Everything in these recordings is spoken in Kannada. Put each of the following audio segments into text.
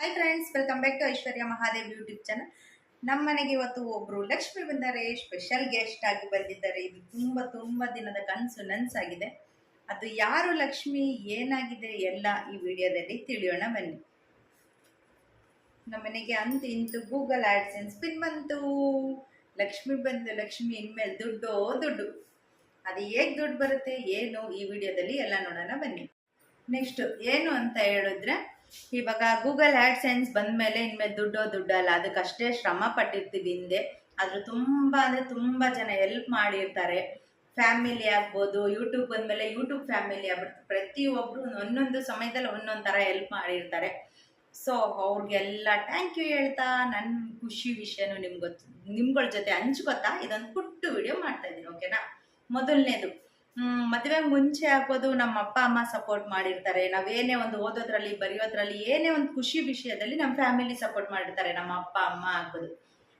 Hi friends, welcome back to Aishwarya Mahadev YouTube channel. ನಮ್ಮ ಮನೆಗೆ ಇವತ್ತು ಒಬ್ರು ಲಕ್ಷ್ಮಿ ಬಂದರೆ, ಸ್ಪೆಷಲ್ ಗೆಸ್ಟ್ ಆಗಿ ಬಂದಿದ್ದಾರೆ. ಇದು ತುಂಬಾ ದಿನದ ಕನಸು ನನಸಾಗಿದೆ. ಅದು ಯಾರು ಲಕ್ಷ್ಮಿ, ಏನಾಗಿದೆ ಎಲ್ಲ ಈ ವಿಡಿಯೋದಲ್ಲಿ ತಿಳಿಯೋಣ ಬನ್ನಿ. ನಮ್ಮ ಮನೆಗೆ ಅಂತೂ ಇಂತೂ ಗೂಗಲ್ ಆಡ್ಸೆನ್ಸ್ ಪಿನ್ ಬಂತು. ಲಕ್ಷ್ಮಿ ಬಂದು, ಲಕ್ಷ್ಮಿ ಇನ್ಮೇಲೆ ದುಡ್ಡು. ಅದು ಹೇಗೆ ದುಡ್ಡು ಬರುತ್ತೆ ಏನು ಈ ವಿಡಿಯೋದಲ್ಲಿ ಎಲ್ಲ ನೋಡೋಣ ಬನ್ನಿ. ನೆಕ್ಸ್ಟ್ ಏನು ಅಂತ ಹೇಳಿದ್ರೆ, ಇವಾಗ ಗೂಗಲ್ ಆಡ್ಸೆನ್ಸ್ ಬಂದಮೇಲೆ ಇನ್ಮೇಲೆ ದುಡ್ಡಲ್ಲ, ಅದಕ್ಕಷ್ಟೇ ಶ್ರಮ ಪಟ್ಟಿರ್ತೀವಿ ಹಿಂದೆ. ಆದರೂ ತುಂಬ ಜನ ಹೆಲ್ಪ್ ಮಾಡಿರ್ತಾರೆ. ಫ್ಯಾಮಿಲಿ ಆಗ್ಬೋದು, ಯೂಟ್ಯೂಬ್ ಬಂದಮೇಲೆ ಯೂಟ್ಯೂಬ್ ಫ್ಯಾಮಿಲಿ ಆಗ್ಬಿಡ್ತು. ಪ್ರತಿಯೊಬ್ಬರು ಒಂದೊಂದು ಸಮಯದಲ್ಲಿ ಒಂದೊಂದು ಥರ ಹೆಲ್ಪ್ ಮಾಡಿರ್ತಾರೆ. ಸೊ ಅವ್ರಿಗೆಲ್ಲ ಥ್ಯಾಂಕ್ ಯು ಹೇಳ್ತಾ, ನನ್ನ ಖುಷಿ ವಿಷಯನೂ ನಿಮ್ಗಳ ಜೊತೆ ಹಂಚ್ಕೊತಾ ಇದೊಂದು ಪುಟ್ಟ ವಿಡಿಯೋ ಮಾಡ್ತಾ ಇದ್ದೀನಿ. ಓಕೆನಾ? ಮೊದಲನೇದು, ಮದುವೆ ಮುಂಚೆ ಆಗ್ಬೋದು ನಮ್ಮ ಅಪ್ಪ ಅಮ್ಮ ಸಪೋರ್ಟ್ ಮಾಡಿರ್ತಾರೆ. ನಾವೇನೇ ಒಂದು ಓದೋದ್ರಲ್ಲಿ ಬರೆಯೋದ್ರಲ್ಲಿ ಏನೇ ಒಂದು ಖುಷಿ ವಿಷಯದಲ್ಲಿ ನಮ್ಮ ಫ್ಯಾಮಿಲಿ ಸಪೋರ್ಟ್ ಮಾಡಿರ್ತಾರೆ, ನಮ್ಮ ಅಪ್ಪ ಅಮ್ಮ ಆಗ್ಬೋದು.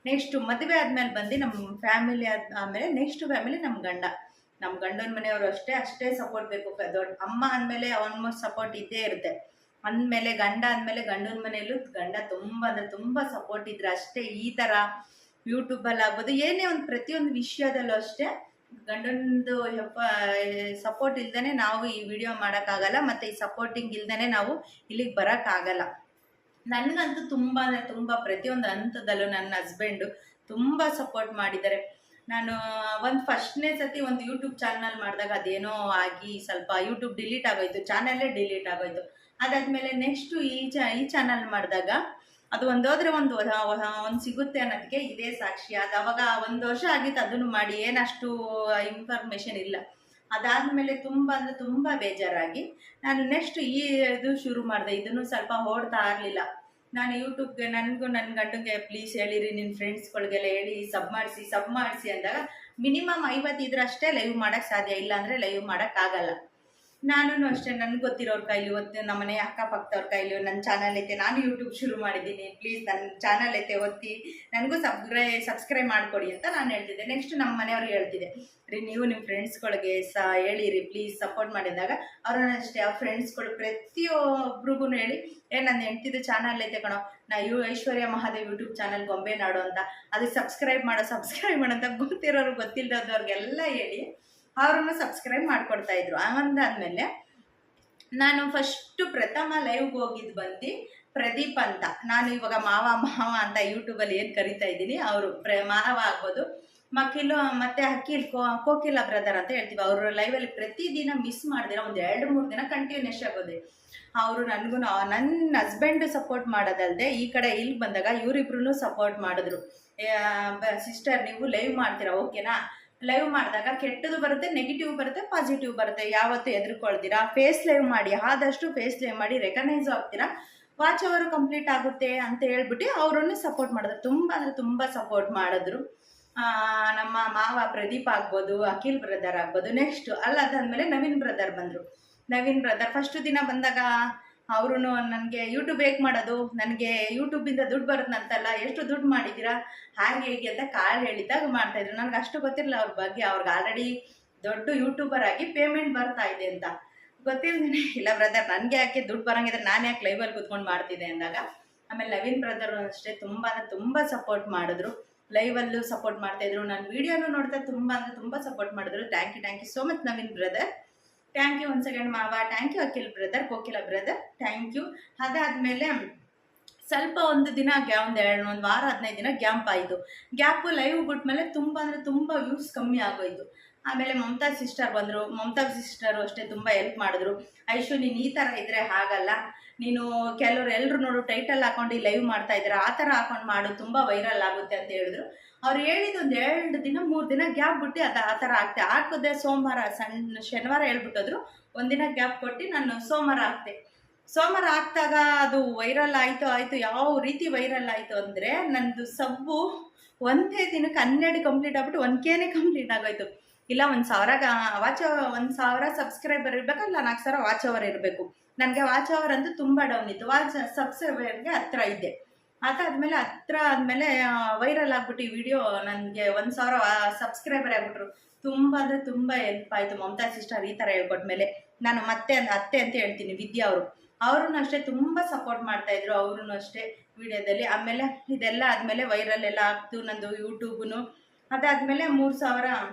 ನೆಕ್ಸ್ಟ್ ಮದುವೆ ಆದ್ಮೇಲೆ ಬಂದು ನಮ್ಮ ಫ್ಯಾಮಿಲಿ ಆದಮೇಲೆ ನೆಕ್ಸ್ಟ್ ಫ್ಯಾಮಿಲಿ ನಮ್ಮ ಗಂಡನ ಮನೆಯವರು ಅಷ್ಟೇ ಸಪೋರ್ಟ್ ಬೇಕು. ದೊಡ್ಡ ಅಮ್ಮ ಅಂದಮೇಲೆ ಆಲ್ಮೋಸ್ಟ್ ಸಪೋರ್ಟ್ ಇದ್ದೇ ಇರುತ್ತೆ. ಅಂದಮೇಲೆ ಗಂಡ ಅಂದಮೇಲೆ ಗಂಡನ ಮನೆಯಲ್ಲೂ ಗಂಡ ತುಂಬ ಸಪೋರ್ಟ್ ಇದ್ರೆ ಅಷ್ಟೇ. ಈ ಥರ ಯೂಟ್ಯೂಬಲ್ಲಿ ಆಗ್ಬೋದು, ಏನೇ ಒಂದು ಪ್ರತಿಯೊಂದು ವಿಷಯದಲ್ಲೂ ಅಷ್ಟೇ ಗಂಡನದು ಸಪೋರ್ಟ್ ಇಲ್ದೇ ನಾವು ಈ ವಿಡಿಯೋ ಮಾಡೋಕ್ಕಾಗಲ್ಲ, ಮತ್ತು ಈ ಸಪೋರ್ಟಿಂಗ್ ಇಲ್ದೇ ನಾವು ಇಲ್ಲಿಗೆ ಬರೋಕ್ಕಾಗಲ್ಲ. ನನಗಂತೂ ತುಂಬ ಪ್ರತಿಯೊಂದು ಹಂತದಲ್ಲೂ ನನ್ನ ಹಸ್ಬೆಂಡು ತುಂಬ ಸಪೋರ್ಟ್ ಮಾಡಿದ್ದಾರೆ. ನಾನು ಫಸ್ಟ್ನೇ ಸತಿ ಒಂದು ಯೂಟ್ಯೂಬ್ ಚಾನಲ್ ಮಾಡಿದಾಗ ಅದೇನೋ ಆಗಿ ಸ್ವಲ್ಪ ಯೂಟ್ಯೂಬ್ ಡಿಲೀಟ್ ಆಗೋಯ್ತು, ಚಾನಲ್ಲೇ ಡಿಲೀಟ್ ಆಗೋಯ್ತು. ಅದಾದಮೇಲೆ ನೆಕ್ಸ್ಟು ಈ ಚಾನಲ್ ಮಾಡಿದಾಗ ಅದು ಒಂದೋದ್ರೆ ಒಂದು ಸಿಗುತ್ತೆ ಅನ್ನೋದಕ್ಕೆ ಇದೇ ಸಾಕ್ಷಿ. ಅದು ಅವಾಗ 1 ವರ್ಷ ಆಗಿತ್ತು ಅದನ್ನು ಮಾಡಿ, ಏನಷ್ಟು ಇನ್ಫಾರ್ಮೇಷನ್ ಇಲ್ಲ. ಅದಾದಮೇಲೆ ತುಂಬ ಬೇಜಾರಾಗಿ ನಾನು ನೆಕ್ಸ್ಟ್ ಇದು ಶುರು ಮಾಡಿದೆ. ಇದನ್ನು ಸ್ವಲ್ಪ ಓಡ್ತಾ ಇರಲಿಲ್ಲ ನಾನು ಯೂಟ್ಯೂಬ್ಗೆ. ನನಗೂ ನನ್ನ ಗಂಡಂಗೆ ಪ್ಲೀಸ್ ಹೇಳಿರಿ, ನಿನ್ನ ಫ್ರೆಂಡ್ಸ್ಗಳಿಗೆಲ್ಲ ಹೇಳಿ ಸಬ್ ಮಾಡಿಸಿ ಅಂದಾಗ ಮಿನಿಮಮ್ 50 ಇದ್ರೆ ಅಷ್ಟೇ ಲೈವ್ ಮಾಡೋಕ್ಕೆ ಸಾಧ್ಯ, ಇಲ್ಲ ಅಂದರೆ ಲೈವ್ ಮಾಡೋಕ್ಕಾಗಲ್ಲ. ನಾನು ಅಷ್ಟೇ, ನನಗೆ ಗೊತ್ತಿರೋರ ಕೈಲಿ, ನಮ್ಮ ಮನೆ ಅಕ್ಕಪಕ್ಕದವ್ರ ಕೈಲಿ ನನ್ನ ಚಾನಲ್ ಐತೆ, ನಾನು ಯೂಟ್ಯೂಬ್ ಶುರು ಮಾಡಿದ್ದೀನಿ, ಪ್ಲೀಸ್ ನನ್ನ ಚಾನಲ್ ಐತೆ ಒತ್ತಿ ನನಗೂ ಸಬ್ಸ್ಕ್ರೈಬ್ ಮಾಡಿಕೊಡಿ ಅಂತ ನಾನು ಹೇಳ್ತಿದ್ದೆ. ನೆಕ್ಸ್ಟ್ ನಮ್ಮ ಮನೆಯವ್ರಿಗೆ ಹೇಳ್ತಿದ್ದೆ, ರೀ ನೀವು ನಿಮ್ಮ ಫ್ರೆಂಡ್ಸ್ಗಳಿಗೆ ಹೇಳಿರಿ ಪ್ಲೀಸ್ ಸಪೋರ್ಟ್ ಮಾಡಿದಾಗ ಅವ್ರನ್ನ ಅಷ್ಟೇ ಅವ್ರ ಫ್ರೆಂಡ್ಸ್ಗಳು ಪ್ರತಿಯೊಬ್ರಿಗೂ ಹೇಳಿ, ನನ್ನ ಹೆಂಡ್ತಿದ್ದು ಚಾನಲ್ ಐತೆ ಕಣೋ, ಐಶ್ವರ್ಯ ಮಹಾದೇವ್ ಯೂಟ್ಯೂಬ್ ಚಾನಲ್ ಗೊಂಬೆ ನಾಡು ಅಂತ, ಅದಕ್ಕೆ ಸಬ್ಸ್ಕ್ರೈಬ್ ಮಾಡೋ ಅಂತ ಗೊತ್ತಿರೋರು ಗೊತ್ತಿಲ್ಲದವ್ರಿಗೆಲ್ಲ ಹೇಳಿ ಅವ್ರನ್ನು ಸಬ್ಸ್ಕ್ರೈಬ್ ಮಾಡ್ಕೊಡ್ತಾ ಇದ್ರು. ಹಂಗಾದ್ಮೇಲೆ ನಾನು ಪ್ರಥಮ ಲೈವ್ಗೆ ಹೋಗಿದ್ದು ಬಂದು ಪ್ರದೀಪ್ ಅಂತ. ನಾನು ಇವಾಗ ಮಾವ ಅಂತ ಯೂಟ್ಯೂಬಲ್ಲಿ ಏನು ಕರಿತಾ ಇದ್ದೀನಿ, ಅವರು ಮಾವ ಆಗ್ಬೋದು, ಮಕ್ಕಿಲು ಮತ್ತು ಕೋಕಿಲ ಬ್ರದರ್ ಅಂತ ಹೇಳ್ತೀವಿ. ಅವರು ಲೈವಲ್ಲಿ ಪ್ರತಿದಿನ ಮಿಸ್ ಮಾಡಿದಿರ 2-3 ದಿನ ಕಂಟಿನ್ಯೂಸ್ ಆಗೋದೆ. ಅವರು ನನಗೂ ನನ್ನ ಹಸ್ಬೆಂಡ್ ಸಪೋರ್ಟ್ ಮಾಡೋದಲ್ಲದೆ ಈ ಕಡೆ ಇಲ್ಲಿ ಬಂದಾಗ ಇವರಿಬ್ರು ಸಪೋರ್ಟ್ ಮಾಡಿದ್ರು. ಸಿಸ್ಟರ್ ನೀವು ಲೈವ್ ಮಾಡ್ತೀರಾ ಓಕೆನಾ, ಲೈವ್ ಮಾಡಿದಾಗ ಕೆಟ್ಟದು ಬರುತ್ತೆ, ನೆಗೆಟಿವ್ ಬರುತ್ತೆ, ಪಾಸಿಟಿವ್ ಬರುತ್ತೆ, ಯಾವತ್ತೂ ಎದುರ್ಕೊಳ್ತೀರಾ. ಫೇಸ್ ಲೈವ್ ಮಾಡಿ, ಆದಷ್ಟು ಫೇಸ್ ಲೈವ್ ಮಾಡಿ ರೆಕಗ್ನೈಸ್ ಆಗ್ತೀರಾ, ವಾಚ್ ಓವರ್ ಕಂಪ್ಲೀಟ್ ಆಗುತ್ತೆ ಅಂತ ಹೇಳ್ಬಿಟ್ಟು ಅವರನ್ನು ಸಪೋರ್ಟ್ ಮಾಡಿದ್ರು. ತುಂಬ ಸಪೋರ್ಟ್ ಮಾಡಿದ್ರು. ನಮ್ಮ ಮಾವ ಪ್ರದೀಪ್ ಆಗ್ಬೋದು, ಅಖಿಲ್ ಬ್ರದರ್ ಆಗ್ಬೋದು. ನೆಕ್ಸ್ಟ್ ಅದಾದಮೇಲೆ ನವೀನ್ ಬ್ರದರ್ ಬಂದರು. ನವೀನ್ ಬ್ರದರ್ ಫಸ್ಟ್ ದಿನ ಬಂದಾಗ ಅವರು ನನಗೆ ಯೂಟ್ಯೂಬ್ ಹೇಗೆ ಮಾಡೋದು, ನನಗೆ ಯೂಟ್ಯೂಬಿಂದ ದುಡ್ಡು ಬರುತ್ತಂತಲ್ಲ, ಎಷ್ಟು ದುಡ್ಡು ಮಾಡಿದ್ದೀರಾ ಹೇಗೆ ಅಂತ ಕಾಳು ಹೇಳಿದಾಗ ಮಾಡ್ತಾಯಿದ್ರು. ನನಗೆ ಅಷ್ಟು ಗೊತ್ತಿರಲಿಲ್ಲ ಅವ್ರ ಬಗ್ಗೆ. ಅವ್ರಿಗೆ ಆಲ್ರೆಡಿ ದೊಡ್ಡ ಯೂಟ್ಯೂಬರ್ ಆಗಿ ಪೇಮೆಂಟ್ ಬರ್ತಾ ಇದೆ ಅಂತ ಗೊತ್ತಿರ್ತೀನಿ. ಇಲ್ಲ ಬ್ರದರ್, ನನಗೆ ಯಾಕೆ ದುಡ್ಡು ಬರೋಂಗಿದ್ರೆ ನಾನು ಯಾಕೆ ಲೈವಲ್ಲಿ ಕೂತ್ಕೊಂಡು ಮಾಡ್ತಿದ್ದೆ ಅಂದಾಗ, ಆಮೇಲೆ ನವೀನ್ ಬ್ರದರು ಅಷ್ಟೇ ತುಂಬ ಸಪೋರ್ಟ್ ಮಾಡಿದ್ರು. ಲೈವಲ್ಲೂ ಸಪೋರ್ಟ್ ಮಾಡ್ತಾಯಿದ್ರು, ನನ್ನ ವೀಡಿಯೋನು ನೋಡ್ತಾ ತುಂಬ ಸಪೋರ್ಟ್ ಮಾಡಿದ್ರು. Thank you so much Naveen brother. Thank you once again ಮಾವ. Thank you Akhil brother, Kokila brother, thank you. ಅದಾದಮೇಲೆ ಸ್ವಲ್ಪ ಒಂದು ದಿನ ಒಂದು ವಾರ 15 ದಿನ ಗ್ಯಾಪು ಲೈವ್ ಬಿಟ್ಮೇಲೆ ತುಂಬ ವ್ಯೂಸ್ ಕಮ್ಮಿ ಆಗೋಯ್ತು. ಆಮೇಲೆ ಮಮತಾಜ್ ಸಿಸ್ಟರ್ ಬಂದರು. ಮಮತಾಜ್ ಸಿಸ್ಟರು ಅಷ್ಟೇ ತುಂಬ ಹೆಲ್ಪ್ ಮಾಡಿದ್ರು. ಐಶು ನೀನು ಈ ಥರ ಇದ್ದರೆ ಆಗಲ್ಲ, ನೀನು ಎಲ್ಲರೂ ನೋಡು ಟೈಟಲ್ ಹಾಕೊಂಡು ಲೈವ್ ಮಾಡ್ತಾ ಇದ್ದಾರೆ, ಆ ಥರ ಹಾಕೊಂಡು ಮಾಡು, ತುಂಬ ವೈರಲ್ ಆಗುತ್ತೆ ಅಂತ ಹೇಳಿದ್ರು. ಅವ್ರು ಹೇಳಿದ್ದು 2 ದಿನ 3 ದಿನ ಗ್ಯಾಪ್ ಬಿಟ್ಟು ಆ ಥರ ಹಾಕಿದೆ. ಶನಿವಾರ ಹೇಳ್ಬಿಟ್ಟೋದ್ರು, ಒಂದಿನ ಗ್ಯಾಪ್ ಕೊಟ್ಟು ನಾನು ಸೋಮವಾರ ಹಾಕಿದಾಗ ಅದು ವೈರಲ್ ಆಯಿತು. ಯಾವ ರೀತಿ ವೈರಲ್ ಆಯಿತು ಅಂದರೆ, ನನ್ನದು ಸಬ್ಬು ಒಂದೇ ದಿನಕ್ಕೆ 12 ಕಂಪ್ಲೀಟ್ ಆಗ್ಬಿಟ್ಟು 1K ಕಂಪ್ಲೀಟ್ ಆಗೋಯ್ತು. ಇಲ್ಲ 1,000 ಸಬ್ಸ್ಕ್ರೈಬರ್ ಇರಬೇಕಲ್ಲ, 4,000 ವಾಚ್ ಓವರ್ ಇರಬೇಕು. ನನಗೆ ವಾಚ್ ಓವರ್ ಅಂತೂ ತುಂಬ ಡೌನ್ ಇತ್ತು, ಸಬ್ಸ್ಕ್ರೈಬರ್ಗೆ ಹತ್ರ ಇದ್ದೆ. ಅದಾದಮೇಲೆ ಆದಮೇಲೆ ವೈರಲ್ ಆಗ್ಬಿಟ್ಟು ಈ ವಿಡಿಯೋ ನನಗೆ 1,000 ಸಬ್ಸ್ಕ್ರೈಬರ್ ಆಗಿಬಿಟ್ರು. ತುಂಬ ಹೆಲ್ಪ್ ಆಯಿತು. ಮಮತಾ ಸಿಸ್ಟರ್ ಈ ಥರ ಹೇಳ್ಕೊಟ್ಮೇಲೆ ನಾನು ಅತ್ತೆ ಅಂತ ಹೇಳ್ತೀನಿ, ವಿದ್ಯಾ ಅವರು ಅವ್ರೂ ಅಷ್ಟೇ ತುಂಬ ಸಪೋರ್ಟ್ ಮಾಡ್ತಾಯಿದ್ರು, ಅವ್ರೂ ಅಷ್ಟೇ ವಿಡಿಯೋದಲ್ಲಿ. ಆಮೇಲೆ ಇದೆಲ್ಲ ಆದಮೇಲೆ ವೈರಲ್ ಎಲ್ಲ ಆಗ್ತು ನಂದು ಯೂಟ್ಯೂಬ್ನು. ಅದಾದಮೇಲೆ 3,000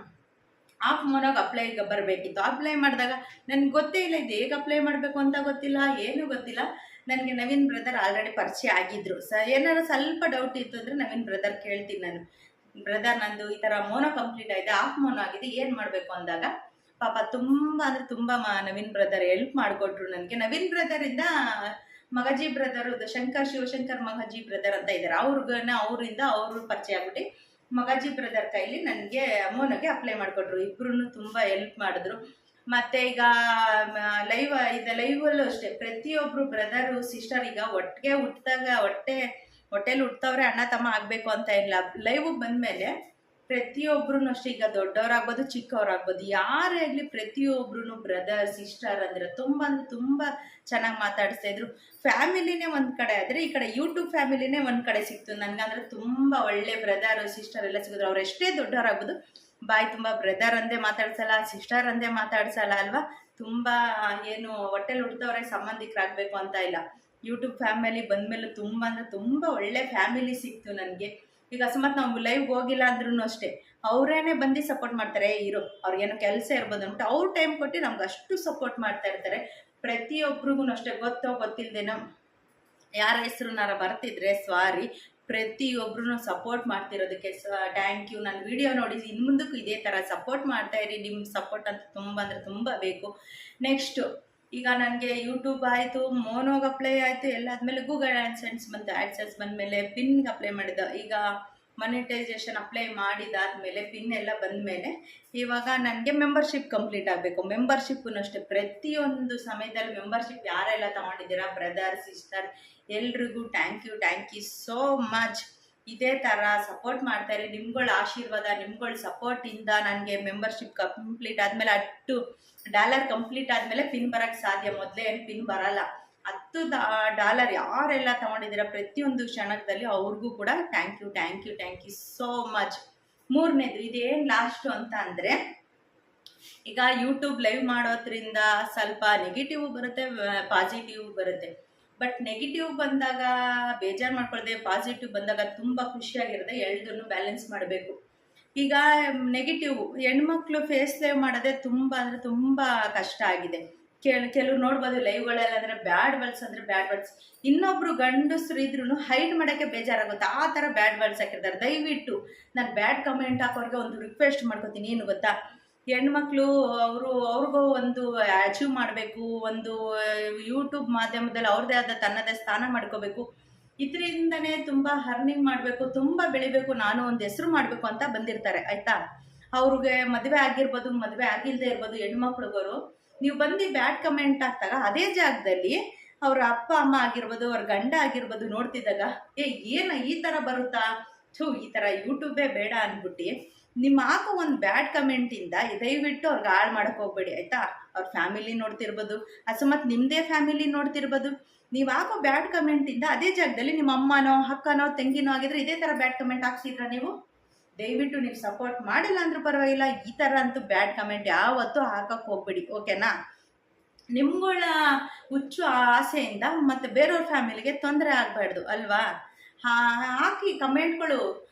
ಆಫ್ ಮೋನೋಗೆ ಅಪ್ಲೈ ಬರಬೇಕಿತ್ತು. ಅಪ್ಲೈ ಮಾಡಿದಾಗ ನನಗೆ ಗೊತ್ತೇ ಇಲ್ಲ, ಇದು ಹೇಗೆ ಅಪ್ಲೈ ಮಾಡಬೇಕು ಅಂತ ಗೊತ್ತಿಲ್ಲ, ಏನೂ ಗೊತ್ತಿಲ್ಲ. ನನಗೆ ನವೀನ್ ಬ್ರದರ್ ಆಲ್ರೆಡಿ ಪರಿಚಯ ಆಗಿದ್ದರು. ಏನಾದ್ರು ಸ್ವಲ್ಪ ಡೌಟ್ ಇತ್ತು ಅಂದರೆ ನವೀನ್ ಬ್ರದರ್ ಕೇಳ್ತೀನಿ ನಾನು, ಬ್ರದರ್ ನಂದು ಈ ಥರ ಮೋನೋ ಕಂಪ್ಲೀಟ್ ಆಗಿದೆ, ಆಫ್ ಮೋನೋ ಆಗಿದೆ, ಏನು ಮಾಡಬೇಕು ಅಂದಾಗ ಪಾಪ ತುಂಬ ಅಂದರೆ ತುಂಬ ನವೀನ್ ಬ್ರದರ್ ಹೆಲ್ಪ್ ಮಾಡಿಕೊಟ್ರು ನನಗೆ. ನವೀನ್ ಬ್ರದರಿಂದ ಮಗಜಿ ಬ್ರದರ್, ಶಿವಶಂಕರ್ ಮಗಜಿ ಬ್ರದರ್ ಅಂತ ಇದ್ದಾರೆ, ಅವರಿಂದ ಅವರು ಪರಿಚಯ ಆಗ್ಬಿಟ್ಟು ಮಗಜಿ ಬ್ರದರ್ ಕೈಲಿ ನನಗೆ ಮೋನೋಗೆ ಅಪ್ಲೈ ಮಾಡಿಕೊಟ್ರು. ಇಬ್ಬರೂ ತುಂಬ ಹೆಲ್ಪ್ ಮಾಡಿದ್ರು. ಮತ್ತು ಈಗ ಲೈವಲ್ಲೂ ಅಷ್ಟೇ ಪ್ರತಿಯೊಬ್ಬರು ಬ್ರದರು ಸಿಸ್ಟರ್ ಈಗ ಒಟ್ಟಿಗೆ ಹುಟ್ಟಿದಾಗ ಹೊಟ್ಟೆಲಿ ಹುಟ್ಟವ್ರೆ ಅಣ್ಣ ತಮ್ಮ ಆಗಬೇಕು ಅಂತ ಇಲ್ಲ. ಲೈವಿಗೆ ಬಂದಮೇಲೆ ಪ್ರತಿಯೊಬ್ಬರೂ ಅಷ್ಟೇ, ಈಗ ದೊಡ್ಡವರಾಗ್ಬೋದು ಚಿಕ್ಕವರಾಗ್ಬೋದು ಯಾರೇ ಆಗಲಿ ಪ್ರತಿಯೊಬ್ಬರೂ ಬ್ರದರ್ ಸಿಸ್ಟರ್ ಅಂದರೆ ತುಂಬ ಚೆನ್ನಾಗಿ ಮಾತಾಡಿಸ್ತಾಯಿದ್ರು. ಫ್ಯಾಮಿಲಿನೇ ಒಂದು ಕಡೆ ಆದರೆ ಈ ಕಡೆ ಯೂಟ್ಯೂಬ್ ಫ್ಯಾಮಿಲಿನೇ ಒಂದು ಕಡೆ ಸಿಕ್ತು ನನಗಂದ್ರೆ. ತುಂಬ ಒಳ್ಳೆ ಬ್ರದರ್ ಸಿಸ್ಟರ್ ಎಲ್ಲ ಸಿಗಿದ್ರು. ಅವ್ರು ಎಷ್ಟೇ ದೊಡ್ಡವರಾಗ್ಬೋದು ಬಾಯಿ ತುಂಬ ಬ್ರದರ್ ಅಂದೇ ಮಾತಾಡ್ಸಲ್ಲ, ಸಿಸ್ಟರ್ ಅಂದೇ ಮಾತಾಡ್ಸಲ್ಲ ಅಲ್ವಾ. ತುಂಬ ಏನು ಹೊಟ್ಟೆಲಿ ಹುಡ್ತವ್ರೆ ಸಂಬಂಧಿಕರಾಗಬೇಕು ಅಂತ ಇಲ್ಲ. ಯೂಟ್ಯೂಬ್ ಫ್ಯಾಮಿಲಿ ಬಂದಮೇಲೆ ತುಂಬ ಅಂದರೆ ತುಂಬ ಒಳ್ಳೆ ಫ್ಯಾಮಿಲಿ ಸಿಕ್ತು ನನಗೆ. ಈಗ ಅಕಸ್ಮಾತ್ ನಾವು ಲೈವ್ಗೆ ಹೋಗಿಲ್ಲ ಅಂದ್ರೂ ಅಷ್ಟೇ ಅವರೇನೆ ಬಂದು ಸಪೋರ್ಟ್ ಮಾಡ್ತಾರೆ. ಅವ್ರಿಗೇನೋ ಕೆಲಸ ಇರ್ಬೋದು ಅಂದ್ಬಿಟ್ಟು ಅವ್ರು ಟೈಮ್ ಕೊಟ್ಟು ನಮ್ಗೆ ಅಷ್ಟು ಸಪೋರ್ಟ್ ಮಾಡ್ತಾ ಇರ್ತಾರೆ. ಪ್ರತಿಯೊಬ್ರಿಗೂ ಅಷ್ಟೇ, ಗೊತ್ತಿಲ್ಲದೇನೋ ಯಾರ ಹೆಸ್ರುನಾರ ಬರ್ತಿದ್ರೆ ಸಾರಿ, ಪ್ರತಿಯೊಬ್ಬರೂ ಸಪೋರ್ಟ್ ಮಾಡ್ತಿರೋದಕ್ಕೆ ಥ್ಯಾಂಕ್ ಯು. ನಾನು ವಿಡಿಯೋ ನೋಡಿ ಇನ್ನು ಮುಂದಕ್ಕೂ ಇದೇ ಥರ ಸಪೋರ್ಟ್ ಮಾಡ್ತಾಯಿರಿ. ನಿಮ್ಮ ಸಪೋರ್ಟ್ ಅಂತ ತುಂಬ ಅಂದರೆ ತುಂಬ ಬೇಕು. ನೆಕ್ಸ್ಟು ಈಗ ನನಗೆ ಯೂಟ್ಯೂಬ್ ಆಯಿತು, ಮೋನೋಗೆ ಅಪ್ಲೈ ಆಯಿತು, ಎಲ್ಲ ಆದಮೇಲೆ ಗೂಗಲ್ ಆ್ಯಡ್ಸೆನ್ಸ್ ಬಂತು. ಆ್ಯಡ್ಸೆನ್ಸ್ ಬಂದಮೇಲೆ ಪಿನ್ಗೆ ಅಪ್ಲೈ ಮಾಡಿದ. ಈಗ ಮಾನಿಟೈಸೇಷನ್ ಅಪ್ಲೈ ಮಾಡಿದಾದ್ಮೇಲೆ ಪಿನ್ ಎಲ್ಲ ಬಂದಮೇಲೆ ಇವಾಗ ನನಗೆ ಮೆಂಬರ್ಶಿಪ್ ಕಂಪ್ಲೀಟ್ ಆಗಬೇಕು. ಮೆಂಬರ್ಶಿಪ್ಪು ಅಷ್ಟೇ ಪ್ರತಿಯೊಂದು ಸಮಯದಲ್ಲಿ ಮೆಂಬರ್ಶಿಪ್ ಯಾರೆಲ್ಲ ತೊಗೊಂಡಿದ್ದೀರಾ ಬ್ರದರ್ ಸಿಸ್ಟರ್ ಎಲ್ರಿಗೂ ಥ್ಯಾಂಕ್ ಯು ಸೋ ಮಚ್. ಇದೇ ಥರ ಸಪೋರ್ಟ್ ಮಾಡ್ತಾರೆ. ನಿಮ್ಗಳ ಆಶೀರ್ವಾದ, ನಿಮ್ಗಳ ಸಪೋರ್ಟಿಂದ ನನಗೆ ಮೆಂಬರ್ಶಿಪ್ ಕಂಪ್ಲೀಟ್ ಆದಮೇಲೆ $10 ಕಂಪ್ಲೀಟ್ ಆದಮೇಲೆ ಪಿನ್ ಬರೋಕ್ಕೆ ಸಾಧ್ಯ. ಮೊದಲೇ ಏನು ಪಿನ್ ಬರಲ್ಲ. $10 ಯಾರೆಲ್ಲ ತೊಗೊಂಡಿದ್ದೀರಾ ಪ್ರತಿಯೊಂದು ಕ್ಷಣದಲ್ಲಿ ಅವ್ರಿಗೂ ಕೂಡ ಥ್ಯಾಂಕ್ ಯು ಸೋ ಮಚ್. ಮೂರನೇದು ಇದೇನು ಲಾಸ್ಟು ಅಂತ ಅಂದರೆ, ಈಗ ಯೂಟ್ಯೂಬ್ ಲೈವ್ ಮಾಡೋದ್ರಿಂದ ಸ್ವಲ್ಪ ನೆಗೆಟಿವ್ ಬರುತ್ತೆ, ಪಾಸಿಟಿವ್ ಬರುತ್ತೆ. ಬಟ್ ನೆಗೆಟಿವ್ ಬಂದಾಗ ಬೇಜಾರು ಮಾಡ್ಕೊಳ್ದೆ, ಪಾಸಿಟಿವ್ ಬಂದಾಗ ತುಂಬ ಖುಷಿಯಾಗಿರುತ್ತೆ. ಎರಡನ್ನೂ ಬ್ಯಾಲೆನ್ಸ್ ಮಾಡಬೇಕು. ಈಗ ನೆಗೆಟಿವ್ ಹೆಣ್ಮಕ್ಳು ಫೇಸ್ ಲೈವ್ ಮಾಡೋದೇ ತುಂಬ ಅಂದರೆ ತುಂಬ ಕಷ್ಟ ಆಗಿದೆ. ಕೆಲವ್ರು ನೋಡ್ಬೋದು ಲೈವ್ಗಳೆಲ್ಲ ಅಂದರೆ ಬ್ಯಾಡ್ ವರ್ಡ್ಸ್ ಇನ್ನೊಬ್ರು ಗಂಡಸ್ರು ಇದ್ರೂ ಹೈಡ್ ಮಾಡೋಕ್ಕೆ ಬೇಜಾರಾಗುತ್ತೆ. ಆ ಥರ ಬ್ಯಾಡ್ ವರ್ಡ್ಸ್ ಹಾಕಿರ್ತಾರೆ. ದಯವಿಟ್ಟು ನಾನು ಬ್ಯಾಡ್ ಕಮೆಂಟ್ ಹಾಕೋರಿಗೆ ಒಂದು ರಿಕ್ವೆಸ್ಟ್ ಮಾಡ್ಕೋತೀನಿ, ಏನು ಗೊತ್ತಾ, ಹೆಣ್ಮಕ್ಳು ಅವ್ರಿಗೂ ಒಂದು ಅಚೀವ್ ಮಾಡಬೇಕು, ಒಂದು ಯೂಟ್ಯೂಬ್ ಮಾಧ್ಯಮದಲ್ಲಿ ಅವ್ರದ್ದೇ ಆದ ತನ್ನದೇ ಸ್ಥಾನ ಮಾಡ್ಕೋಬೇಕು, ಇದರಿಂದನೇ ತುಂಬ ಅರ್ನಿಂಗ್ ಮಾಡಬೇಕು, ತುಂಬ ಬೆಳಿಬೇಕು, ನಾನು ಒಂದು ಹೆಸರು ಮಾಡಬೇಕು ಅಂತ ಬಂದಿರ್ತಾರೆ ಆಯಿತಾ. ಅವ್ರಿಗೆ ಮದುವೆ ಆಗಿರ್ಬೋದು, ಮದುವೆ ಆಗಿಲ್ಲದೆ ಇರ್ಬೋದು, ಹೆಣ್ಮಕ್ಳುಗವರು ನೀವು ಬಂದು ಬ್ಯಾಡ್ ಕಮೆಂಟ್ ಹಾಕ್ದಾಗ ಅದೇ ಜಾಗದಲ್ಲಿ ಅವ್ರ ಅಪ್ಪ ಅಮ್ಮ ಆಗಿರ್ಬೋದು, ಅವ್ರ ಗಂಡ ಆಗಿರ್ಬೋದು ನೋಡ್ತಿದ್ದಾಗ ಏನು ಈ ಥರ ಬರುತ್ತಾ, ಈ ಥರ ಯೂಟ್ಯೂಬೇ ಬೇಡ ಅಂದ್ಬಿಟ್ಟು ನಿಮ್ಮ ಹಾಕೋ ಒಂದು ಬ್ಯಾಡ್ ಕಮೆಂಟಿಂದ ದಯವಿಟ್ಟು ಅವ್ರಿಗೆ ಹಾಳು ಮಾಡೋಕ್ಕೆ ಹೋಗ್ಬೇಡಿ ಆಯಿತಾ. ಅವ್ರ ಫ್ಯಾಮಿಲಿ ನೋಡ್ತಿರ್ಬೋದು, ಅಕಸ್ಮಾತ್ ನಿಮ್ಮದೇ ಫ್ಯಾಮಿಲಿ ನೋಡ್ತಿರ್ಬೋದು. ನೀವು ಹಾಕೋ ಬ್ಯಾಡ್ ಕಮೆಂಟಿಂದ ಅದೇ ಜಾಗದಲ್ಲಿ ನಿಮ್ಮ ಅಮ್ಮನೋ ಅಕ್ಕನೋ ತಂಗಿನೋ ಆಗಿದ್ರೆ ಇದೇ ಥರ ಬ್ಯಾಡ್ ಕಮೆಂಟ್ ಹಾಕ್ಸಿದ್ರ ನೀವು, ದಯವಿಟ್ಟು ನೀವು ಸಪೋರ್ಟ್ ಮಾಡಿಲ್ಲ ಅಂದ್ರೂ ಪರವಾಗಿಲ್ಲ. ಈ ಥರ ಅಂತೂ ಬ್ಯಾಡ್ ಕಮೆಂಟ್ ಯಾವತ್ತೂ ಹಾಕಕ್ಕೆ ಹೋಗ್ಬೇಡಿ, ಓಕೆನಾ. ನಿಮ್ಗಳ ಹುಚ್ಚು ಆಸೆಯಿಂದ ಮತ್ತು ಬೇರೆಯವ್ರ ಫ್ಯಾಮಿಲಿಗೆ ತೊಂದರೆ ಆಗಬಾರ್ದು ಅಲ್ವಾ. ಹಾಕಿ ಕಮೆಂಟ್ಗಳು,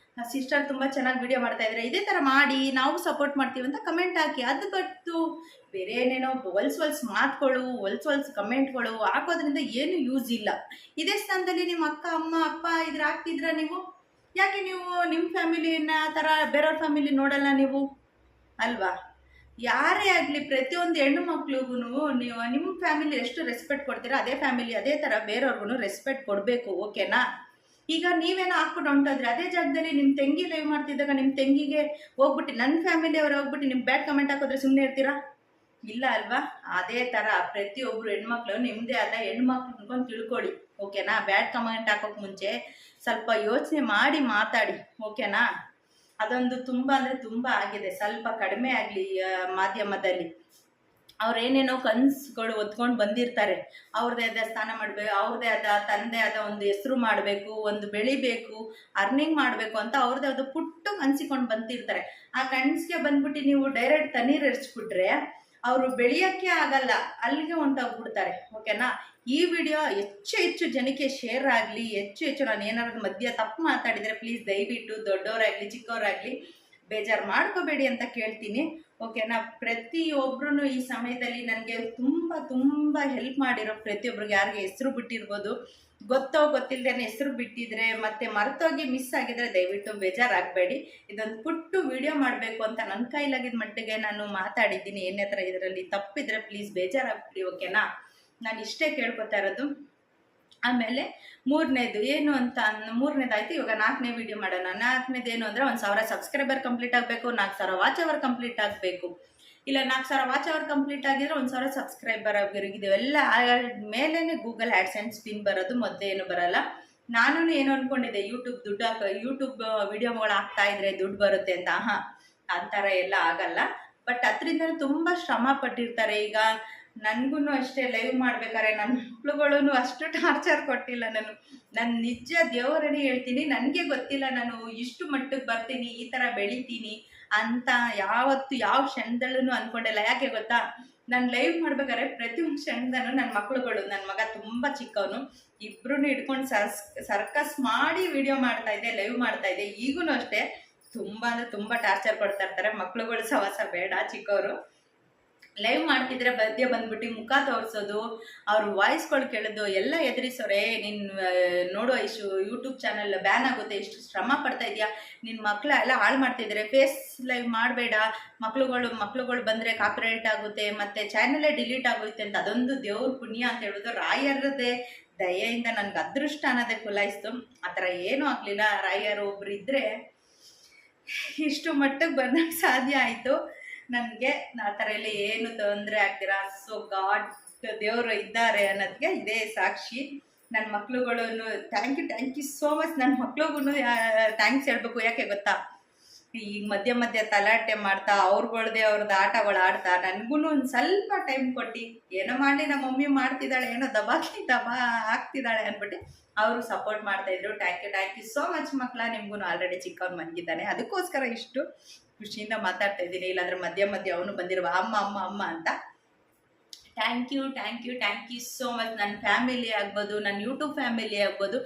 ಸಿಸ್ಟರ್ ತುಂಬ ಚೆನ್ನಾಗಿ ವಿಡಿಯೋ ಮಾಡ್ತಾಯಿದ್ರೆ ಇದೇ ಥರ ಮಾಡಿ ನಾವು ಸಪೋರ್ಟ್ ಮಾಡ್ತೀವಿ ಅಂತ ಕಮೆಂಟ್ ಹಾಕಿ. ಅದು ಬಿಟ್ಟು ಬೇರೆ ಏನೇನೋ ಹೊಲ್ಸ್ ಮಾತುಗಳು, ಹೊಲ್ಸ್ ಕಮೆಂಟ್ಗಳು ಹಾಕೋದ್ರಿಂದ ಏನು ಯೂಸ್ ಇಲ್ಲ. ಇದೇ ಸ್ಥಾನದಲ್ಲಿ ನಿಮ್ಮ ಅಕ್ಕ ಅಮ್ಮ ಅಪ್ಪ ಇದ್ರ ಹಾಕ್ತಿದ್ರ ನೀವು, ಯಾಕೆ ನೀವು ನಿಮ್ಮ ಫ್ಯಾಮಿಲಿನ ಥರ ಬೇರೆಯವ್ರ ಫ್ಯಾಮಿಲಿ ನೋಡಲ್ಲ ನೀವು ಅಲ್ವಾ. ಯಾರೇ ಆಗಲಿ ಪ್ರತಿಯೊಂದು ಹೆಣ್ಣು ಮಕ್ಳಿಗೂ ನೀವು ನಿಮ್ಮ ಫ್ಯಾಮಿಲಿ ಎಷ್ಟು ರೆಸ್ಪೆಕ್ಟ್ ಕೊಡ್ತೀರಾ ಅದೇ ಥರ ಬೇರೆಯವ್ರಿಗೂ ರೆಸ್ಪೆಕ್ಟ್ ಕೊಡಬೇಕು, ಓಕೆನಾ. ಈಗ ನೀವೇನೋ ಹಾಕ್ಬಿಟ್ಟು ಹೊಂಟೋದ್ರೆ ಅದೇ ಜಾಗದಲ್ಲಿ ನಿಮ್ಮ ತಂಗಿ ಲೈವ್ ಮಾಡ್ತಿದ್ದಾಗ ನಿಮ್ಮ ತಂಗಿಗೆ ಹೋಗ್ಬಿಟ್ಟು ನನ್ನ ಫ್ಯಾಮಿಲಿಯವ್ರು ಹೋಗ್ಬಿಟ್ಟು ನಿಮ್ಮ ಬ್ಯಾಡ್ ಕಮೆಂಟ್ ಹಾಕೋದ್ರೆ ಸುಮ್ಮನೆ ಇರ್ತೀರಾ, ಇಲ್ಲ ಅಲ್ವಾ. ಅದೇ ಥರ ಪ್ರತಿಯೊಬ್ಬರು ಹೆಣ್ಮಕ್ಳು ನಿಮ್ಮದೇ ಆದ ಹೆಣ್ಮಕ್ಳು ಅನ್ಕೊಂಡು ತಿಳ್ಕೊಳ್ಳಿ, ಓಕೆನಾ. ಬ್ಯಾಡ್ ಕಮೆಂಟ್ ಹಾಕೋಕೆ ಮುಂಚೆ ಸ್ವಲ್ಪ ಯೋಚನೆ ಮಾಡಿ ಮಾತಾಡಿ, ಓಕೆನಾ. ಅದೊಂದು ತುಂಬ ಅಂದರೆ ತುಂಬ ಆಗಿದೆ, ಸ್ವಲ್ಪ ಕಡಿಮೆ ಆಗಲಿ. ಮಾಧ್ಯಮದಲ್ಲಿ ಅವ್ರೇನೇನೋ ಕನಸುಗಳು ಹೊತ್ಕೊಂಡು ಬಂದಿರ್ತಾರೆ, ಅವ್ರದ್ದೇ ಆದ ಸ್ಥಾನ ಮಾಡಬೇಕು, ಅವ್ರದ್ದೇ ಆದ ತನ್ನದೇ ಆದ ಒಂದು ಹೆಸರು ಮಾಡಬೇಕು, ಒಂದು ಬೆಳಿಬೇಕು, ಅರ್ನಿಂಗ್ ಮಾಡಬೇಕು ಅಂತ ಅವ್ರದ್ದೇ ಆದ ಪುಟ್ಟು ಕನಸಿಕೊಂಡು ಬಂದಿರ್ತಾರೆ. ಆ ಕನಸಿಗೆ ಬಂದ್ಬಿಟ್ಟು ನೀವು ಡೈರೆಕ್ಟ್ ತಣ್ಣೀರು ಎರಚ್ಬಿಟ್ರೆ ಅವರು ಬೆಳೆಯೋಕ್ಕೆ ಆಗಲ್ಲ, ಅಲ್ಲಿಗೆ ಹೊಂಟೋಗ್ಬಿಡ್ತಾರೆ, ಓಕೆನಾ. ಈ ವಿಡಿಯೋ ಹೆಚ್ಚು ಹೆಚ್ಚು ಜನಕ್ಕೆ ಶೇರ್ ಆಗಲಿ, ಹೆಚ್ಚು ಹೆಚ್ಚು ನಾನು ಏನಾದ್ರು ಮಧ್ಯ ತಪ್ಪು ಮಾತಾಡಿದರೆ ಪ್ಲೀಸ್ ದಯವಿಟ್ಟು ದೊಡ್ಡವರಾಗಲಿ ಚಿಕ್ಕವರಾಗಲಿ ಬೇಜಾರು ಮಾಡ್ಕೋಬೇಡಿ ಅಂತ ಕೇಳ್ತೀನಿ. ಓಕೆನಾ? ಪ್ರತಿಯೊಬ್ಬರೂ ಈ ಸಮಯದಲ್ಲಿ ನನಗೆ ತುಂಬ ಹೆಲ್ಪ್ ಮಾಡಿರೋ ಪ್ರತಿಯೊಬ್ಬರಿಗೆ, ಯಾರಿಗೆ ಹೆಸರು ಬಿಟ್ಟಿರ್ಬೋದು, ಗೊತ್ತೋ ಗೊತ್ತಿಲ್ಲದೇನೆ ಹೆಸರು ಬಿಟ್ಟಿದ್ರೆ ಮತ್ತೆ ಮರೆತೋಗಿ ಮಿಸ್ ಆಗಿದ್ರೆ ದಯವಿಟ್ಟು ಬೇಜಾರಾಗಬೇಡಿ. ಇದೊಂದು ಪುಟ್ಟು ವಿಡಿಯೋ ಮಾಡಬೇಕು ಅಂತ ನನ್ನ ಕೈಲಾಗಿದ್ದ ಮಟ್ಟಿಗೆ ನಾನು ಮಾತಾಡಿದ್ದೀನಿ. ಏನೇ ಥರ ಇದರಲ್ಲಿ ತಪ್ಪಿದ್ರೆ ಪ್ಲೀಸ್ ಬೇಜಾರಾಗ್ಬಿಡಿ. ಓಕೆನಾ? ನಾನು ಇಷ್ಟೇ ಕೇಳ್ಕೊತಾ ಇರೋದು. ಆಮೇಲೆ ಮೂರನೇದು ಏನು ಅಂತ, ಮೂರನೇದಾಯ್ತು. ಇವಾಗ 4ನೇ ವಿಡಿಯೋ ಮಾಡೋಣ. 4ನೇದು ಏನು ಅಂದರೆ 1000 ಸಬ್ಸ್ಕ್ರೈಬರ್ ಕಂಪ್ಲೀಟ್ ಆಗಬೇಕು, 4000 ವಾಚ್ ಅವರ್ ಕಂಪ್ಲೀಟ್ ಆಗಬೇಕು. ಇಲ್ಲ 4000 ವಾಚ್ ಅವರ್ ಕಂಪ್ಲೀಟ್ ಆಗಿದ್ರೆ 1000 ಸಬ್ಸ್ಕ್ರೈಬರ್ ಆಗಿರೋದು. ಇವೆಲ್ಲ ಮೇಲೇ ಗೂಗಲ್ ಆ್ಯಡ್ಸೆನ್ಸ್ ಪಿನ್ ಬರೋದು, ಮೊದಲೇ ಏನು ಬರಲ್ಲ. ನಾನು ಏನು ಅಂದ್ಕೊಂಡಿದ್ದೆ, ಯೂಟ್ಯೂಬ್ ವಿಡಿಯೋಗಳು ಹಾಕ್ತಾ ಇದ್ರೆ ದುಡ್ಡು ಬರುತ್ತೆ ಅಂತ. ಆ ಥರ ಎಲ್ಲ ಆಗಲ್ಲ. ಬಟ್ ಅದರಿಂದ ತುಂಬ ಶ್ರಮ ಪಟ್ಟಿರ್ತಾರೆ. ಈಗ ನನಗೂ ಅಷ್ಟೇ ಲೈವ್ ಮಾಡ್ಬೇಕಾದ್ರೆ ನನ್ನ ಮಕ್ಳುಗಳೂ ಅಷ್ಟು ಟಾರ್ಚರ್ ಕೊಟ್ಟಿಲ್ಲ. ನಾನು ನಿಜ ದೇವರನ್ನೇ ಹೇಳ್ತೀನಿ, ನನಗೆ ಗೊತ್ತಿಲ್ಲ ನಾನು ಇಷ್ಟು ಮಟ್ಟಕ್ಕೆ ಬರ್ತೀನಿ, ಈ ಥರ ಬೆಳಿತೀನಿ ಅಂತ ಯಾವತ್ತು ಯಾವ ಕ್ಷಣದಲ್ಲೂ ಅಂದ್ಕೊಂಡಿಲ್ಲ. ಯಾಕೆ ಗೊತ್ತಾ? ನಾನು ಲೈವ್ ಮಾಡ್ಬೇಕಾದ್ರೆ ಪ್ರತಿಯೊಂದು ಕ್ಷಣದಲ್ಲೂ ನನ್ನ ಮಕ್ಳುಗಳು, ನನ್ನ ಮಗ ತುಂಬ ಚಿಕ್ಕವನು, ಇಬ್ಬರೂ ಹಿಡ್ಕೊಂಡು ಸರ್ಕಸ್ ಮಾಡಿ ವಿಡಿಯೋ ಮಾಡ್ತಾ ಇದ್ದೆ, ಲೈವ್ ಮಾಡ್ತಾ ಇದ್ದೆ. ಈಗೂ ಅಷ್ಟೇ ತುಂಬ ಅಂದರೆ ತುಂಬ ಟಾರ್ಚರ್ ಕೊಡ್ತಾ ಇರ್ತಾರೆ. ಮಕ್ಳುಗಳು ಸಹವಾಸ ಬೇಡ, ಚಿಕ್ಕವರು. ಲೈವ್ ಮಾಡ್ತಿದ್ರೆ ಮಧ್ಯೆ ಬಂದ್ಬಿಟ್ಟು ಮುಖ ತೋರಿಸೋದು, ಅವ್ರ ವಾಯ್ಸ್ಗಳು ಕೇಳೋದು ಎಲ್ಲ ಎದುರಿಸೋರೆ. ನೀನು ನೋಡು ಐಶು, ಯೂಟ್ಯೂಬ್ ಚಾನಲ್ ಬ್ಯಾನ್ ಆಗುತ್ತೆ, ಇಷ್ಟು ಶ್ರಮ ಪಡ್ತಾ ಇದೆಯಾ, ನಿನ್ನ ಮಕ್ಕಳ ಎಲ್ಲ ಹಾಳು ಮಾಡ್ತಿದ್ದಾರೆ, ಫೇಸ್ ಲೈವ್ ಮಾಡಬೇಡ, ಮಕ್ಳುಗಳು ಬಂದರೆ ಕಾಪಿರೈಟ್ ಆಗುತ್ತೆ, ಮತ್ತು ಚಾನಲೇ ಡಿಲೀಟ್ ಆಗುತ್ತೆ ಅಂತ. ಅದೊಂದು ದೇವ್ರ ಪುಣ್ಯ ಅಂತ ಹೇಳೋದು. ರಾಯರದೇ ದಯೆಯಿಂದ ನನಗೆ ಅದೃಷ್ಟ ಅನ್ನೋದೇ ಕುಲಾಯಿಸ್ತು. ಆ ಥರ ಏನೂ ಆಗಲಿಲ್ಲ. ರಾಯರು ಒಬ್ರು ಇದ್ದರೆ ಇಷ್ಟು ಮಟ್ಟಕ್ಕೆ ಬಂದಾಗ ಸಾಧ್ಯ ಆಯಿತು ನನಗೆ. ಆ ಥರ ಎಲ್ಲ ಏನು ತೊಂದರೆ ಆಗ್ತೀರಾ. ಸೊ ಗಾಡ್, ದೇವರು ಇದ್ದಾರೆ ಅನ್ನೋದಕ್ಕೆ ಇದೇ ಸಾಕ್ಷಿ. ನನ್ನ ಮಕ್ಳುಗಳು ಥ್ಯಾಂಕ್ ಯು ಸೋ ಮಚ್. ನನ್ನ ಮಕ್ಳಿಗೂ ಥ್ಯಾಂಕ್ಸ್ ಹೇಳ್ಬೇಕು. ಯಾಕೆ ಗೊತ್ತಾ? ಈಗ ಮಧ್ಯ ತಲಾಟೆ ಮಾಡ್ತಾ ಅವ್ರದ್ದು ಆಟಗಳು ಆಡ್ತಾ ನನಗೂ ಒಂದು ಸ್ವಲ್ಪ ಟೈಮ್ ಕೊಟ್ಟು, ಏನೋ ಮಾಡಿ ನಮ್ಮ ಮಮ್ಮಿ ಮಾಡ್ತಿದ್ದಾಳೆ, ಏನೋ ದಬಾ ಆಗ್ತಿದ್ದಾಳೆ ಅಂದ್ಬಿಟ್ಟು ಅವರು ಸಪೋರ್ಟ್ ಮಾಡ್ತಾಯಿದ್ರು. ಥ್ಯಾಂಕ್ ಯು ಸೋ ಮಚ್ ಮಕ್ಕಳ. ನಿಮ್ಗೂ ಆಲ್ರೆಡಿ ಚಿಕ್ಕವ್ನು ಮನ್ಗಿದ್ದಾನೆ, ಅದಕ್ಕೋಸ್ಕರ ಇಷ್ಟು ಖುಷಿಯಿಂದ ಮಾತಾಡ್ತಾ ಇದ್ದೀನಿ. ಇಲ್ಲಾಂದ್ರೆ ಮಧ್ಯ ಅವನು ಬಂದಿರುವ ಅಮ್ಮ ಅಂತ. Thank you so much. ನನ್ನ ಫ್ಯಾಮಿಲಿ ಆಗ್ಬೋದು, ನನ್ನ ಯೂಟ್ಯೂಬ್ ಫ್ಯಾಮಿಲಿ ಆಗ್ಬೋದು,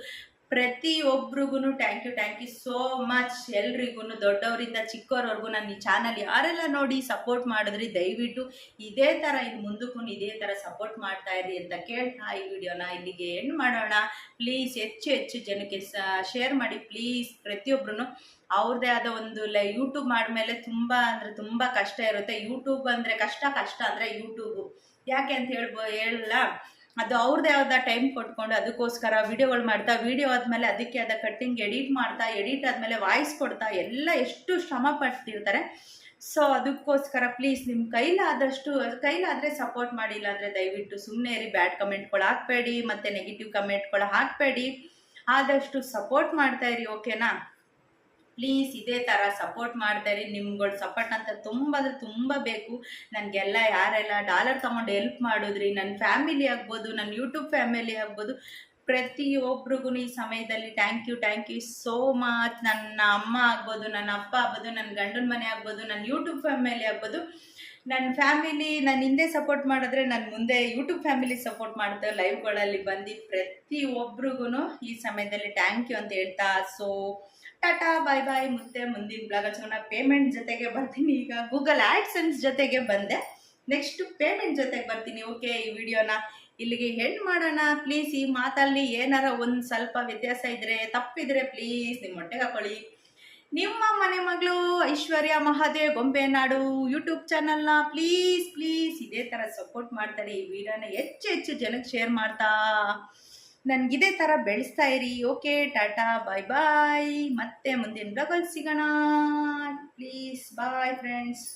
ಪ್ರತಿಯೊಬ್ರಿಗೂ ಥ್ಯಾಂಕ್ ಯು ಸೋ ಮಚ್. ಎಲ್ರಿಗೂ ದೊಡ್ಡವರಿಂದ ಚಿಕ್ಕವರವರೆಗೂ ನನ್ನ ಈ ಚಾನಲ್ ಯಾರೆಲ್ಲ ನೋಡಿ ಸಪೋರ್ಟ್ ಮಾಡಿದ್ರಿ, ದಯವಿಟ್ಟು ಇದೇ ಥರ ಇನ್ನು ಮುಂದಕ್ಕೂ ಇದೇ ಥರ ಸಪೋರ್ಟ್ ಮಾಡ್ತಾ ಇರಿ ಅಂತ ಕೇಳ್ತಾ ಈ ವಿಡಿಯೋನ ಇಲ್ಲಿಗೆ ಎಂಡ್ ಮಾಡೋಣ. ಪ್ಲೀಸ್ ಹೆಚ್ಚು ಜನಕ್ಕೆ ಶೇರ್ ಮಾಡಿ ಪ್ಲೀಸ್. ಪ್ರತಿಯೊಬ್ಬರೂ ಅವ್ರದ್ದೇ ಆದ ಒಂದು ಯೂಟ್ಯೂಬ್ ಮಾಡಿದ್ಮೇಲೆ ತುಂಬ ಕಷ್ಟ ಇರುತ್ತೆ. ಯೂಟ್ಯೂಬ್ ಅಂದರೆ ಕಷ್ಟ ಅಂದರೆ ಯೂಟ್ಯೂಬು ಯಾಕೆ ಅಂತ ಹೇಳಲ್ಲ, ಅದು ಅವ್ರದ್ದೇ ಆದ ಟೈಮ್ ಕೊಟ್ಕೊಂಡು ಅದಕ್ಕೋಸ್ಕರ ವಿಡಿಯೋಗಳು ಮಾಡ್ತಾ, ವಿಡಿಯೋ ಆದಮೇಲೆ ಅದಕ್ಕೆ ಆದ ಕಟ್ಟಿಂಗ್ ಎಡಿಟ್ ಮಾಡ್ತಾ, ಎಡಿಟ್ ಆದಮೇಲೆ ವಾಯ್ಸ್ ಕೊಡ್ತಾ ಎಲ್ಲ ಎಷ್ಟು ಶ್ರಮ ಪಡ್ತಿರ್ತಾರೆ. ಸೊ ಅದಕ್ಕೋಸ್ಕರ ಪ್ಲೀಸ್ ನಿಮ್ಮ ಕೈಲಾದರೆ ಸಪೋರ್ಟ್ ಮಾಡಿಲ್ಲ ಅಂದರೆ ದಯವಿಟ್ಟು ಸುಮ್ಮನೆ ಇರಿ. ಬ್ಯಾಡ್ ಕಮೆಂಟ್ಗಳು ಹಾಕಬೇಡಿ, ಮತ್ತು ನೆಗೆಟಿವ್ ಕಮೆಂಟ್ಗಳು ಹಾಕಬೇಡಿ. ಆದಷ್ಟು ಸಪೋರ್ಟ್ ಮಾಡ್ತಾ ಇರಿ. ಓಕೆನಾ? ಪ್ಲೀಸ್ ಇದೇ ಥರ ಸಪೋರ್ಟ್ ಮಾಡ್ತಾಯಿರಿ. ನಿಮ್ಗಳ ಸಪೋರ್ಟ್ ಅಂತ ತುಂಬ ಬೇಕು ನನಗೆಲ್ಲ. ಯಾರೆಲ್ಲ ಡಾಲರ್ ತೊಗೊಂಡು ಹೆಲ್ಪ್ ಮಾಡಿದ್ರಿ, ನನ್ನ ಫ್ಯಾಮಿಲಿ ಆಗ್ಬೋದು, ನನ್ನ ಯೂಟ್ಯೂಬ್ ಫ್ಯಾಮಿಲಿ ಆಗ್ಬೋದು, ಪ್ರತಿಯೊಬ್ರಿಗೂ ಈ ಸಮಯದಲ್ಲಿ ಥ್ಯಾಂಕ್ ಯು ಸೋ ಮಚ್. ನನ್ನ ಅಮ್ಮ ಆಗ್ಬೋದು, ನನ್ನ ಅಪ್ಪ ಆಗ್ಬೋದು, ನನ್ನ ಗಂಡನ ಮನೆ ಆಗ್ಬೋದು, ನನ್ನ ಯೂಟ್ಯೂಬ್ ಫ್ಯಾಮಿಲಿ ಆಗ್ಬೋದು, ನನ್ನ ಫ್ಯಾಮಿಲಿ ನನ್ನ ಹಿಂದೆ ಸಪೋರ್ಟ್ ಮಾಡಿದ್ರೆ ನನ್ನ ಮುಂದೆ ಯೂಟ್ಯೂಬ್ ಫ್ಯಾಮಿಲಿ ಸಪೋರ್ಟ್ ಮಾಡ್ತಾರೆ. ಲೈವ್ಗಳಲ್ಲಿ ಬಂದು ಪ್ರತಿಯೊಬ್ರಿಗೂ ಈ ಸಮಯದಲ್ಲಿ ಥ್ಯಾಂಕ್ ಯು ಅಂತ ಹೇಳ್ತಾ, ಸೊ ಟಾಟಾ ಬಾಯ್. ಮತ್ತೆ ಮುಂದಿನ ಬ್ಲಾಗ್ ಹಚ್ಕೊಂಡು ಪೇಮೆಂಟ್ ಜೊತೆಗೆ ಬರ್ತೀನಿ. ಈಗ ಗೂಗಲ್ ಆ್ಯಡ್ಸೆನ್ಸ್ ಜೊತೆಗೆ ಬಂದೆ, ನೆಕ್ಸ್ಟ್ ಪೇಮೆಂಟ್ ಜೊತೆಗೆ ಬರ್ತೀನಿ. ಓಕೆ, ಈ ವಿಡಿಯೋನ ಇಲ್ಲಿಗೆ ಎಂಡ್ ಮಾಡೋಣ. ಪ್ಲೀಸ್ ಈ ಮಾತಲ್ಲಿ ಏನಾರ ಒಂದು ಸ್ವಲ್ಪ ವ್ಯತ್ಯಾಸ ಇದ್ದರೆ, ತಪ್ಪಿದ್ರೆ ಪ್ಲೀಸ್ ನಿಮ್ಮ ಹೊಟ್ಟೆಗೆ ಹಾಕೊಳ್ಳಿ. ನಿಮ್ಮ ಮನೆ ಮಗಳು ಐಶ್ವರ್ಯ ಮಹಾದೇವ್ ಗೊಂಬೆನಾಡು ಯೂಟ್ಯೂಬ್ ಚಾನಲ್ನ ಪ್ಲೀಸ್ ಇದೇ ಥರ ಸಪೋರ್ಟ್ ಮಾಡ್ತಾರೆ. ಈ ವಿಡಿಯೋನ ಹೆಚ್ಚು ಜನಕ್ಕೆ ಶೇರ್ ಮಾಡ್ತಾ ನನಗಿದೇ ಥರ ಬೆಳೆಸ್ತಾ ಇರಿ. Okay, tata bye. ಮತ್ತೆ ಮುಂದಿನ ಬ್ಲಾಗಲ್ಲಿ ಸಿಗೋಣ. Please bye friends.